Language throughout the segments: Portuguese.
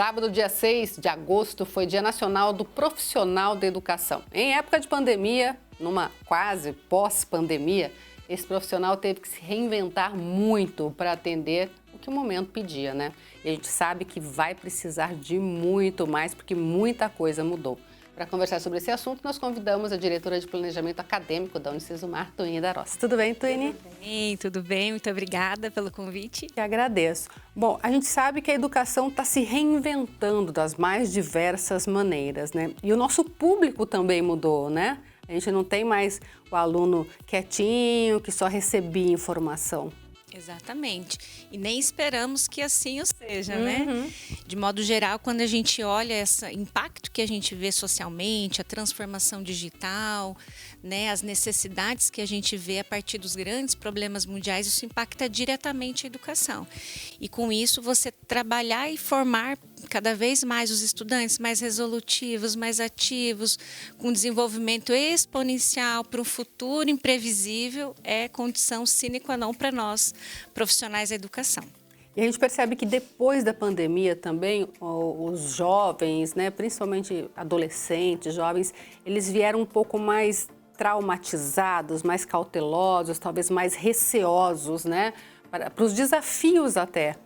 Sábado, dia 6 de agosto, foi Dia Nacional do Profissional da Educação. Em época de pandemia, numa quase pós-pandemia, esse profissional teve que se reinventar muito para atender o que o momento pedia, né? E a gente sabe que vai precisar de muito mais, porque muita coisa mudou. Para conversar sobre esse assunto, nós convidamos a diretora de Planejamento Acadêmico da Unicesumar, Tuine Darossi. Tudo bem, Tuine? Tudo bem. Muito obrigada pelo convite. Que agradeço. Bom, a gente sabe que a educação está se reinventando das mais diversas maneiras, né? E o nosso público também mudou, né? A gente não tem mais o aluno quietinho, que só recebia informação. Exatamente. E nem esperamos que assim o seja, né? De modo geral, quando a gente olha esse impacto que a gente vê socialmente, a transformação digital, né, as necessidades que a gente vê a partir dos grandes problemas mundiais, isso impacta diretamente a educação. E com isso, você trabalhar e formar cada vez mais os estudantes mais resolutivos, mais ativos, com desenvolvimento exponencial para um futuro imprevisível, é condição sine qua non para nós, profissionais da educação. E a gente percebe que depois da pandemia também, os jovens, né, principalmente adolescentes, jovens, eles vieram um pouco mais traumatizados, mais cautelosos, talvez mais receosos, né, para os desafios até.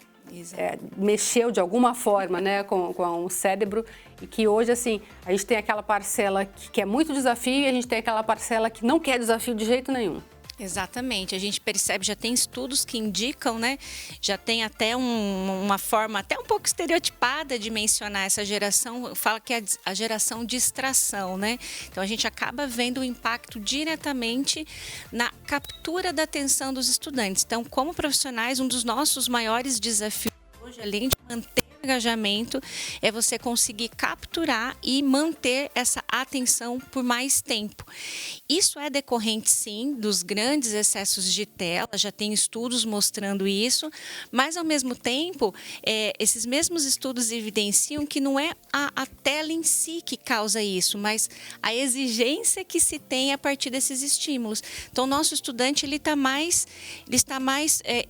Mexeu de alguma forma, né, com o cérebro, e que hoje, assim, a gente tem aquela parcela que quer muito desafio e a gente tem aquela parcela que não quer desafio de jeito nenhum. Exatamente, a gente percebe, já tem estudos que indicam, né, já tem até uma forma até um pouco estereotipada de mencionar essa geração, fala que é a geração distração, né? Então a gente acaba vendo o impacto diretamente na captura da atenção dos estudantes. Então, como profissionais, um dos nossos maiores desafios hoje, além de manter o engajamento, é você conseguir capturar e manter essa atenção por mais tempo. Isso é decorrente, sim, dos grandes excessos de tela, já tem estudos mostrando isso, mas, ao mesmo tempo, esses mesmos estudos evidenciam que não é a tela em si que causa isso, mas a exigência que se tem a partir desses estímulos. Então, o nosso estudante ele está mais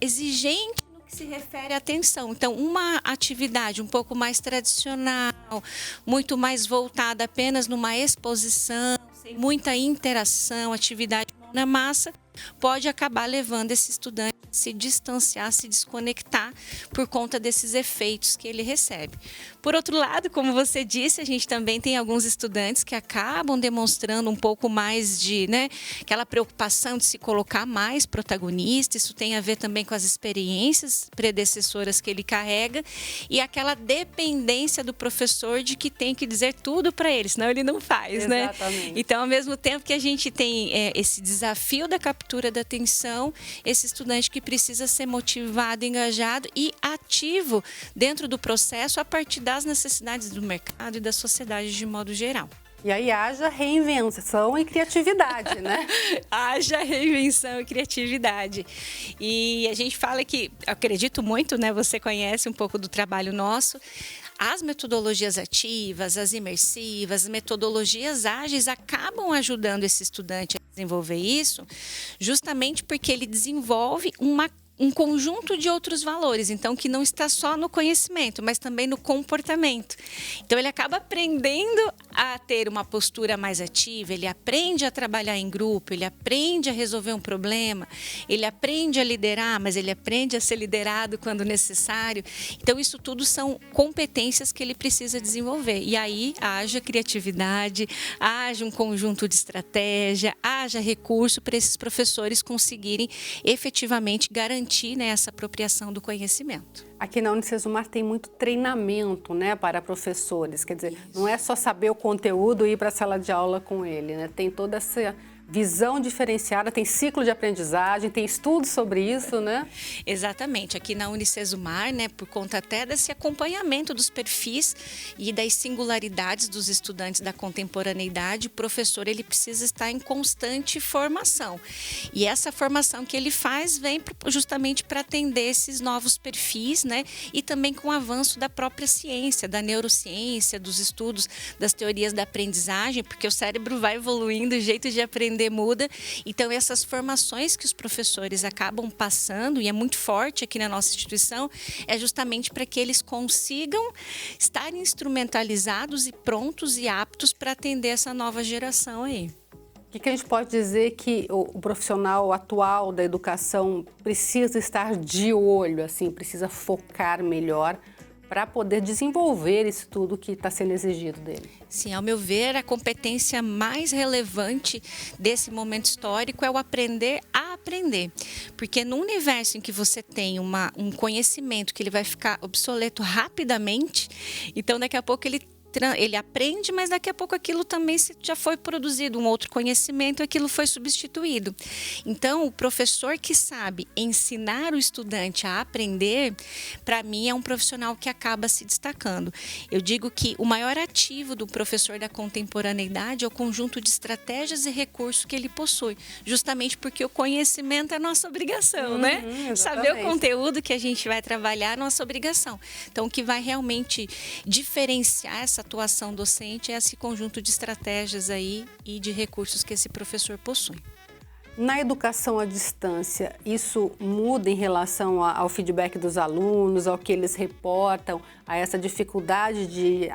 exigente se refere à atenção. Então, uma atividade um pouco mais tradicional, muito mais voltada apenas numa exposição, sem muita interação, atividade na massa, pode acabar levando esse estudante a se distanciar, a se desconectar por conta desses efeitos que ele recebe. Por outro lado, como você disse, a gente também tem alguns estudantes que acabam demonstrando um pouco mais de, né, aquela preocupação de se colocar mais protagonista. Isso tem a ver também com as experiências predecessoras que ele carrega e aquela dependência do professor de que tem que dizer tudo para ele, senão ele não faz, Exatamente. Né? Então, ao mesmo tempo que a gente tem esse desafio da captura da atenção, esse estudante que precisa ser motivado, engajado e ativo dentro do processo a partir das necessidades do mercado e da sociedade de modo geral. E aí haja reinvenção e criatividade, né? Haja reinvenção e criatividade. E a gente fala que, acredito muito, né? Você conhece um pouco do trabalho nosso. As metodologias ativas, as imersivas, as metodologias ágeis acabam ajudando esse estudante a desenvolver isso, justamente porque ele desenvolve um conjunto de outros valores, então, que não está só no conhecimento, mas também no comportamento. Então, ele acaba aprendendo a ter uma postura mais ativa, ele aprende a trabalhar em grupo, ele aprende a resolver um problema, ele aprende a liderar, mas ele aprende a ser liderado quando necessário. Então, isso tudo são competências que ele precisa desenvolver. E aí, haja criatividade, haja um conjunto de estratégia, haja recurso para esses professores conseguirem efetivamente garantir, né, essa apropriação do conhecimento. Aqui na Unicesumar tem muito treinamento, né, para professores, quer dizer, não é só saber o conteúdo e ir para a sala de aula com ele, né? Tem toda essa visão diferenciada, tem ciclo de aprendizagem, tem estudos sobre isso, né? Exatamente. Aqui na Unicesumar, né, por conta até desse acompanhamento dos perfis e das singularidades dos estudantes da contemporaneidade, o professor ele precisa estar em constante formação. E essa formação que ele faz vem justamente para atender esses novos perfis, né, e também com o avanço da própria ciência, da neurociência, dos estudos, das teorias da aprendizagem, porque o cérebro vai evoluindo, o jeito de aprender aprender muda. Então, essas formações que os professores acabam passando, e é muito forte aqui na nossa instituição, é justamente para que eles consigam estar instrumentalizados e prontos e aptos para atender essa nova geração aí. O que a gente pode dizer que o profissional atual da educação precisa estar de olho, assim, precisa focar melhor para poder desenvolver isso tudo que está sendo exigido dele? Sim, ao meu ver, a competência mais relevante desse momento histórico é o aprender a aprender. Porque no universo em que você tem um conhecimento que ele vai ficar obsoleto rapidamente, então daqui a pouco ele aprende, mas daqui a pouco aquilo também já foi produzido, um outro conhecimento, aquilo foi substituído. Então, o professor que sabe ensinar o estudante a aprender, para mim, é um profissional que acaba se destacando. Eu digo que o maior ativo do professor da contemporaneidade é o conjunto de estratégias e recursos que ele possui, justamente porque o conhecimento é nossa obrigação, né? Saber o conteúdo que a gente vai trabalhar é nossa obrigação. Então, o que vai realmente diferenciar essa atuação docente é esse conjunto de estratégias aí e de recursos que esse professor possui. Na educação à distância, isso muda em relação ao feedback dos alunos, ao que eles reportam, a essa dificuldade de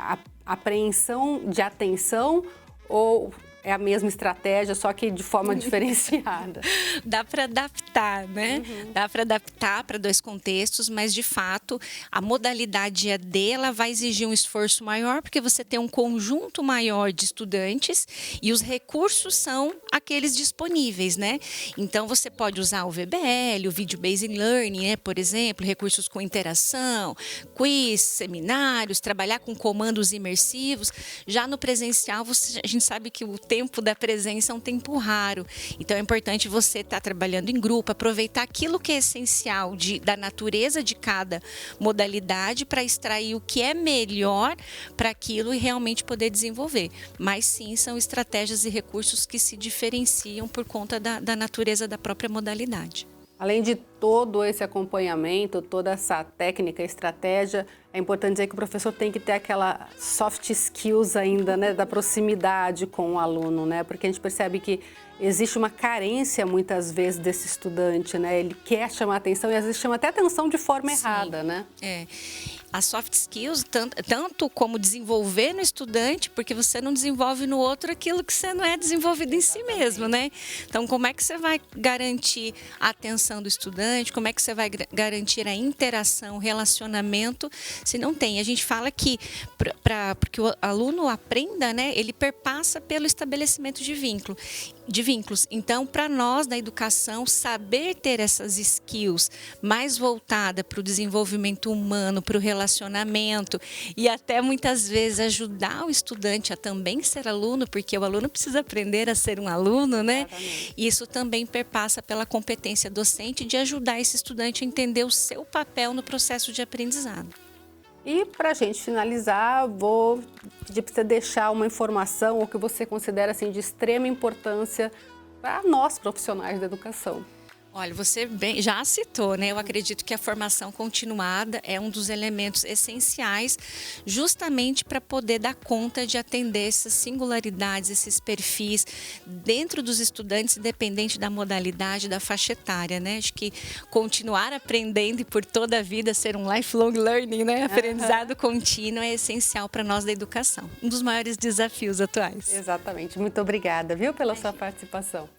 apreensão de atenção, ou é a mesma estratégia, só que de forma diferenciada? Dá para adaptar, né? Dá para adaptar para dois contextos, mas de fato a modalidade EAD ela vai exigir um esforço maior, porque você tem um conjunto maior de estudantes e os recursos são aqueles disponíveis, né? Então você pode usar o VBL, o Video Based Learning, né? Por exemplo, recursos com interação, quiz, seminários, trabalhar com comandos imersivos. Já no presencial, a gente sabe que o tempo da presença é um tempo raro. Então é importante você estar trabalhando em grupo, aproveitar aquilo que é essencial da natureza de cada modalidade para extrair o que é melhor para aquilo e realmente poder desenvolver. Mas sim, são estratégias e recursos que se diferenciam por conta da natureza da própria modalidade. Além de todo esse acompanhamento, toda essa técnica, estratégia, é importante dizer que o professor tem que ter aquela soft skills ainda, né, da proximidade com o aluno, né? Porque a gente percebe que existe uma carência muitas vezes desse estudante, né? Ele quer chamar atenção e às vezes chama até atenção de forma errada, né? É. As soft skills, tanto como desenvolver no estudante, porque você não desenvolve no outro aquilo que você não é desenvolvido em si mesmo, né? Então, como é que você vai garantir a atenção do estudante? Como é que você vai garantir a interação, o relacionamento, se não tem? A gente fala que para que o aluno aprenda, né, ele perpassa pelo estabelecimento de vínculos. Então, para nós da educação, saber ter essas skills mais voltada para o desenvolvimento humano, para o relacionamento e até muitas vezes ajudar o estudante a também ser aluno, porque o aluno precisa aprender a ser um aluno, né? Exatamente. Isso também perpassa pela competência docente de ajudar esse estudante a entender o seu papel no processo de aprendizado. E para a gente finalizar, vou pedir para você deixar uma informação, o que você considera assim, de extrema importância para nós profissionais da educação. Olha, você já citou, né? Eu acredito que a formação continuada é um dos elementos essenciais justamente para poder dar conta de atender essas singularidades, esses perfis dentro dos estudantes, independente da modalidade, da faixa etária, né? Acho que continuar aprendendo e por toda a vida ser um lifelong learning, né? Aprendizado contínuo é essencial para nós da educação. Um dos maiores desafios atuais. Exatamente. Muito obrigada, viu, pela sua participação.